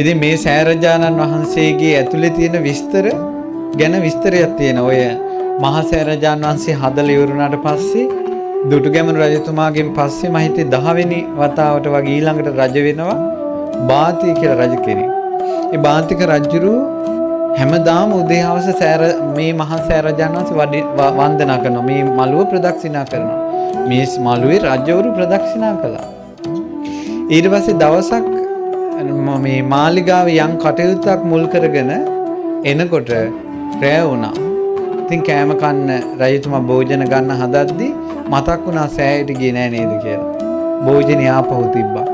ඉතින් මේ සෑරජානන් වහන්සේගේ ඇතුලේ තියෙන විස්තර ගැන විස්තරයක් තියෙනවා. ඔය මහා සෑරජානන් වහන්සේ හදලා ඉවරුණාට පස්සේ දුටුගැමුණු රජතුමාගෙන් පස්සේ මම හිතේ 10 වෙනි වතාවට වගේ ඊළඟට රජ වෙනවා බාතිය කියලා රජ කෙනෙක්. ඒ බාතික රජුරු හැමදාම උදේ හවස මේ මහා සෑරජානන් වහන්සේ වන්දනා කරනවා. මේ මළුව ප්‍රදක්ෂිනා කරනවා. මේ මළුවේ රජවරු ප්‍රදක්ෂිනා කළා. ඊට පස්සේ දවසක් මේ මාලිගාවේ යම් කටයුත්තක් මුල් කරගෙන එනකොට රැ වුණා. ඉතින් කෑම කන්න රජතුමා භෝජන ගන්න හදද්දි මතක් වුණා සෑයට ගියේ නෑ නේද කියලා. භෝජනේ ආපහු තිබ්බා.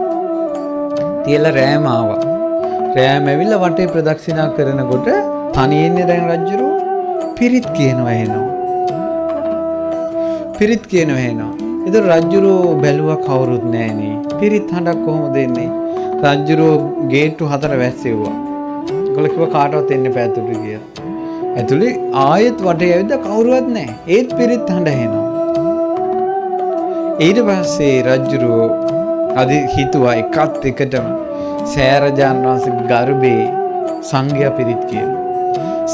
තියලා රෑම ආවා. රෑම ඇවිල්ලා වටේ ප්‍රදක්ෂිනා කරනකොට තනියෙන්නේ දැන් රජුරු පිරිත් කියනවා එනවා. පිරිත් කියනවා එනවා. ඒතර රජුරු බැලුවා කවුරුත් නෑනේ. පිරිත් හඬක් කොහොමද එන්නේ? රජුරු ගේට්ටු 4 වැස්සෙව්වා. ඒගොල්ලෝ කිව්වා කාටවත් එන්න බෑ ඇතුළට කියලා. ඇතුළේ ආයෙත් වටේ ඇවිද්දා කවුරුවත් නැහැ. ඒත් පිරිත් හඬ එනවා. ඊට පස්සේ රජුරු අද හිතුවා එකත් එකටම සෑරජානන් වහන්සේ ගර්භේ සංඝයා පිරිත් කියනවා.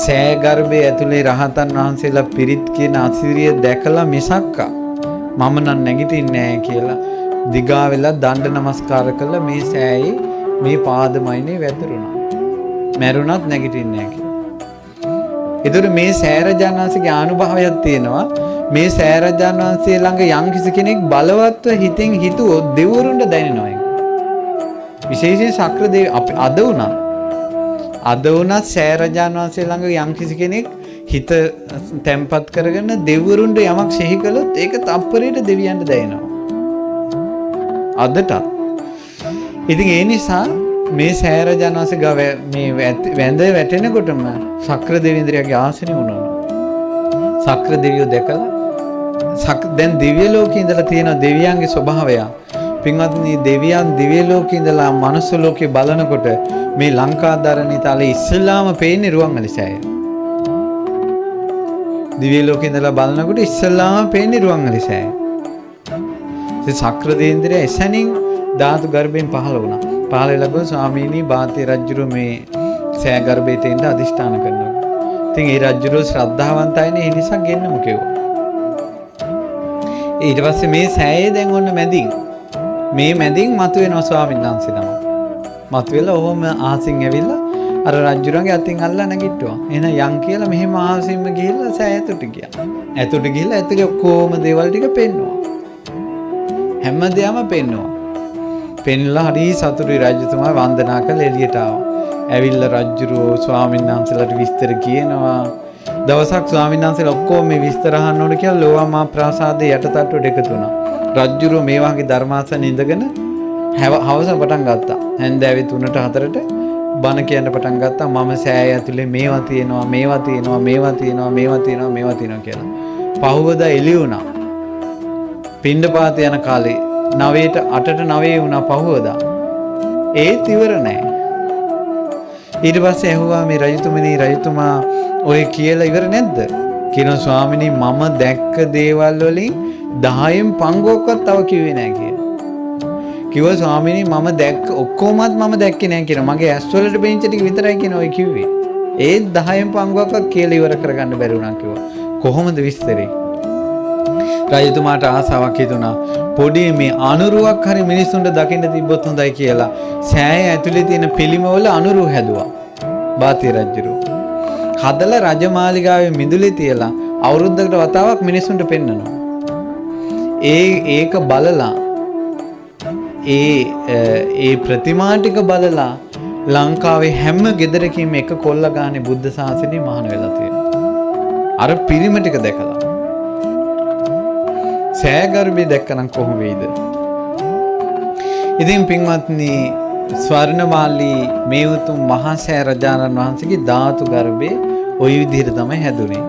සෑ ගර්භයේ ඇතුලේ රහතන් වහන්සේලා පිරිත් කියන අසිරිය දැකලා මිසක්කා මම නම් නැගිටින්නේ නැහැ කියලා දිගා වෙලා දණ්ඩ නමස්කාර කළා. මේ සෑයේ මේ පාදමයිනේ වැතුරුණා. මැරුණත් නැගිටින්නේ නැහැ කියලා. ඒතර මේ සෑරජානන් වහන්සේගේ ආනුභාවයක් තියෙනවා. මේ සෑරජානන් වහන්සේ ළඟ යම් කිසි කෙනෙක් බලවත්ව හිතෙන් හිතුවොත් දෙවිවරුන්ට දැනෙනවා ඒක. විශේෂයෙන් ශක්‍ර දෙවි අද වුණත් සෑරජානන් වහන්සේ ළඟ යම් කිසි කෙනෙක් හිත තැම්පත් කරගෙන දෙවිවරුන්ට යමක් සිහි කළොත් ඒක තප්පරයට දෙවියන්ට දැනෙනවා. අදටත්. ඉතින් ඒ නිසා මේ සෑරජානන් වහන්සේ ගාව මේ වැඳ වැටෙනකොටම ශක්‍ර දෙවිඳුරයාගේ ආසනෙ වුණා. ශක්‍ර දෙවියෝ දැකලා දැන් දිව්‍ය ලෝකේ ඉඳලා තියෙන දෙවියන්ගේ ස්වභාවය. පින්වත්නි දෙවියන් දිව්‍ය ලෝකේ ඉඳලා මනුස්ස ලෝකේ බලනකොට මේ ලංකාදරණී තලයේ ඉස්සලාම පේන්නේ රුවන්වැලි සෑය. දිව්‍ය ලෝකේ ඉඳලා බලනකොට ඉස්සලාම පේන්නේ රුවන්වැලි සෑය. ඒ ශක්‍ර දෙවිඳුරයා එසැනින් ධාතු ගර්භයෙන් පහළ වුණා. පහළ වෙලා ගොස් ස්වාමීනි බාතිය රජුරු මේ සෑ ගර්භයට එන්න අදිෂ්ඨාන කරනවා. ඉතින් ඒ රජුරු ශ්‍රද්ධාවන්තයිනේ ඒ නිසා ගෙන්නමු කිව්වා. ඊට පස්සේ මේ සෑයේ දැන් ඔන්න මැදින් මේ මැදින් මතුවෙනවා ස්වාමීන් වහන්සේ නම. මතුවෙලා ඔහොම ආසින් ඇවිල්ලා අර රජුරන්ගේ අතින් අල්ලලා නැගිට්ටුවා. එහෙනම් යන් කියලා මෙහෙම ආසින්ම ගිහිල්ලා සෑ ඇතුළට ගියා. ඇතුළට ගිහිල්ලා ඇතුළේ ඔක්කොම දේවල් ටික පෙන්නවා. හැමදේම පෙන්නවා. පෙන්ලා හරි සතුටුයි රජතුමා වන්දනා කරලා එළියට ආවා. ඇවිල්ලා රජුරෝ ස්වාමීන් වහන්සේලාට විස්තර කියනවා. දවසක් ස්වාමීන් වහන්සේලා ඔක්කොම මේ විස්තර අහන්න ඕන කියලා ලෝවා මා ප්‍රාසාදයේ යටතට්ටුවට එකතු වුණා. රජුරෝ මේ වගේ ධර්මාසනේ ඉඳගෙන හවස පටන් ගත්තා. හැන්දෑවේ 3ට 4ට බණ කියන්න පටන් ගත්තා. මම සෑය ඇතුලේ මේවා තියෙනවා මේවා තියෙනවා මේවා තියෙනවා මේවා තියෙනවා මේවා තියෙනවා කියලා. පහුවදා එළි වුණා. පිණ්ඩපාත යන කාලේ 9ට 8ට 9 වුණා පහුවදා. ඒත් ඉවර නැහැ. ඊට පස්සේ ඇහුවා මේ රජතුමා ඔය කියලා ඉවර නැද්ද? කියනවා ස්වාමිනී මම දැක්ක දේවල් වලින් 10න් පංගුවක්වත් තව කිව්වේ නැහැ කියලා. කිව්වා ස්වාමිනී මම දැක්ක ඔක්කොමත් මම දැක්කේ නැහැ කියලා. මගේ ඇස් වලට පෙනිච්ච ටික විතරයි කියන ඔය කිව්වේ. ඒත් 10න් පංගුවක්වත් කියලා ඉවර කරගන්න බැරි වුණා කිව්වා. කොහොමද විස්තරේ? රජතුමාට ආසාවක් හිතුණා. පොඩි මේ අනුරුවක් හරි මිනිස්සුන්ට දකින්න තිබ්බොත් හොඳයි කියලා සෑය ඇතුලේ තියෙන පිළිමවල අනුරු හැදුවා. බාතිය රජුරු. හදලා රජමාලිගාවේ මිදුලේ තියලා අවුරුද්දකට වතාවක් මිනිස්සුන්ට පෙන්නනවා. ඒක බලලා ඒ ප්‍රතිමා ටික බලලා ලංකාවේ හැම ගෙදරකින්ම එක කොල්ල ගානේ බුද්ධ ශාසනය මහාන වෙලා තියෙනවා. අර පිරිම ටික දැකලා. සෑ ගර්භය දැක්කනම් කොහොම වෙයිද? ඉතින් පින්වත්නි ස්වර්ණමාලී මේ උතුම් මහා සෑරජානන් වහන්සේගේ ධාතු ගර්භේ ওই විදිහට තමයි හැදුනේ.